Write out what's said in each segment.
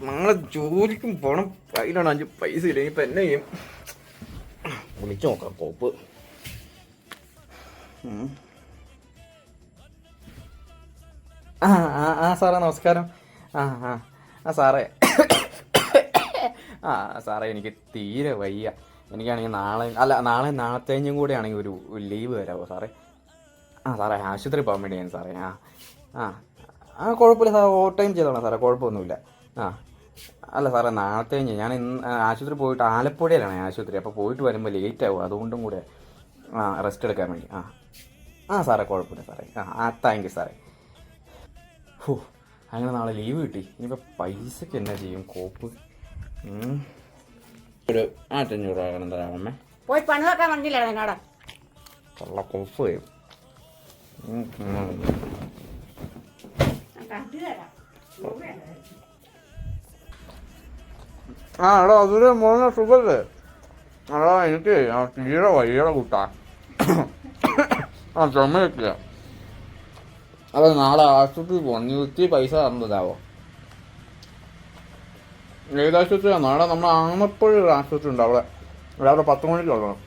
നാളെ ജോലിക്കും പോണം. കയ്യിലാണ് 5 പൈസ ഇല്ല. ഇനിയിപ്പോൾ എന്നെ ചെയ്യും. വിളിച്ചു നോക്കാം കോപ്പ്. സാറേ നമസ്കാരം. സാറേ സാറേ എനിക്ക് തീരെ വയ്യ. എനിക്കാണെങ്കിൽ നാളത്തെഞ്ഞും കൂടെ ആണെങ്കിൽ ഒരു ലീവ് തരാമോ സാറേ? സാറേ ആശുപത്രി പോകാൻ വേണ്ടിയാണ് സാറേ. കുഴപ്പമില്ല സാർ, ഓവർ ടൈം ചെയ്തോളാം സാറേ, കുഴപ്പമൊന്നുമില്ല. അല്ല സാറേ നാളത്തെഞ്ഞ് ഞാൻ ഇന്ന് ആശുപത്രി പോയിട്ട് ആലപ്പുഴയിലാണ് ആശുപത്രി. അപ്പോൾ പോയിട്ട് വരുമ്പോൾ ലേറ്റ് ആവും, അതുകൊണ്ടും കൂടെ റെസ്റ്റ് എടുക്കാൻ വേണ്ടി. സാറേ കുഴപ്പമില്ല സാറേ. താങ്ക് യു സാറേ. അങ്ങനെ നാളെ ലീവ് കിട്ടി. ഇനിയിപ്പോൾ പൈസക്ക് എന്നാ ചെയ്യും കോപ്പ്? ഒരു 500 രൂപ എന്താമേ പോയി പണി നോക്കാൻ പറഞ്ഞില്ല എന്നോട്. കൊള്ള കോപ്പ് വരും. എടാ അതൊരു മോനെ സുഖല്ലേ? എടാ എനിക്ക് തീരെ വയ്യടെ കൂട്ടാ. ചുമയൊക്കെ. അത് നാളെ ആശുപത്രി പോകണം. നീ ഒത്തിരി പൈസ തന്നതാവോ? ഏതാശുപത്രിയാണ്? നാളെ നമ്മൾ ആമപ്പുഴ ഒരു ആശുപത്രി ഉണ്ട്, അവിടെ രാവിലെ 10 മണിക്ക് തുടങ്ങണം.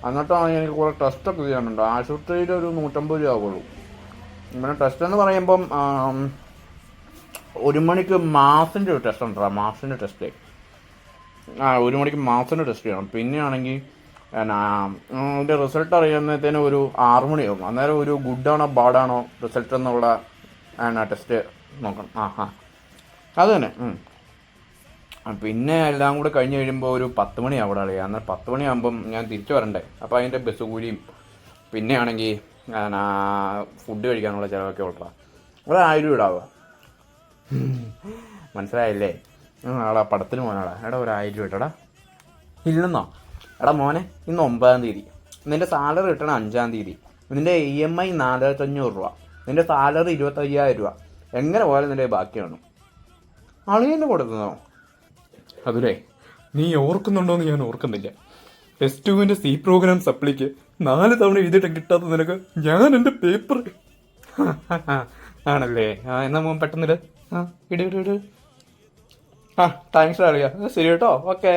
എന്നിട്ടാണെങ്കിൽ എനിക്ക് കുറേ ടെസ്റ്റൊക്കെ ചെയ്യാനുണ്ട്. ആശുപത്രിയിൽ ഒരു 150 രൂപ ആവുള്ളൂ. പിന്നെ ടെസ്റ്റ് എന്ന് പറയുമ്പം 1 മണിക്ക് മാസിൻ്റെ ഒരു ടെസ്റ്റ് ഉണ്ടോ? മാസിൻ്റെ ടെസ്റ്റ് 1 മണിക്ക് മാസിൻ്റെ ടെസ്റ്റ് ചെയ്യണം. പിന്നെ ആണെങ്കിൽ അതിൻ്റെ റിസൾട്ട് അറിയുന്നതിന് ഒരു 6 മണിയാവും. അന്നേരം ഒരു ഗുഡാണോ ബാഡാണോ റിസൾട്ട് എന്നുള്ള ടെസ്റ്റ് നോക്കണം. അത് തന്നെ. പിന്നെ എല്ലാം കൂടെ കഴിഞ്ഞ് കഴിയുമ്പോൾ ഒരു 10 മണിയാവും അവിടെ അറിയാം. അന്നേരം 10 മണിയാകുമ്പം ഞാൻ തിരിച്ചു വരണ്ടേ. അപ്പോൾ അതിൻ്റെ ബസ് കൂലിയും പിന്നെ ആണെങ്കിൽ ഫുഡ് കഴിക്കാനുള്ള ചിലവൊക്കെ ഉള്ളതാണ്. ഒരു 1000 രൂപ ഇടാവുക. മനസ്സിലായില്ലേ? ആടാ പടത്തിന് പോകാനാടാ. എടാ ഒരു 1000 രൂപ ഇട്ടടാ. ഇല്ലെന്നോ? എടാ മോനെ ഇന്ന് 9-ാം തീയതി. നിൻ്റെ സാലറി കിട്ടണം 5-ാം തീയതി. നിൻ്റെ EMI 4500 രൂപ. നിൻ്റെ സാലറി 25,000 രൂപ. എങ്ങനെ പോയാലും നിൻ്റെ ബാക്കിയാണ്. അളിയന്നെ കൊടുക്കുന്നോ? അതിലേ നീ ഓർക്കുന്നുണ്ടോയെന്ന് ഞാൻ ഓർക്കുന്നില്ല. S2-ൻ്റെ C പ്രോഗ്രാം സപ്ലിക്ക് 4 തവണ എഴുതിയിട്ട് കിട്ടാത്ത നിനക്ക് ഞാൻ എൻ്റെ പേപ്പർ ആണല്ലേ? എന്നാ മോൻ പെട്ടെന്നിട്. ഇട്. താങ്ക്സ് അറിയാം. ശരി കേട്ടോ. ഓക്കെ.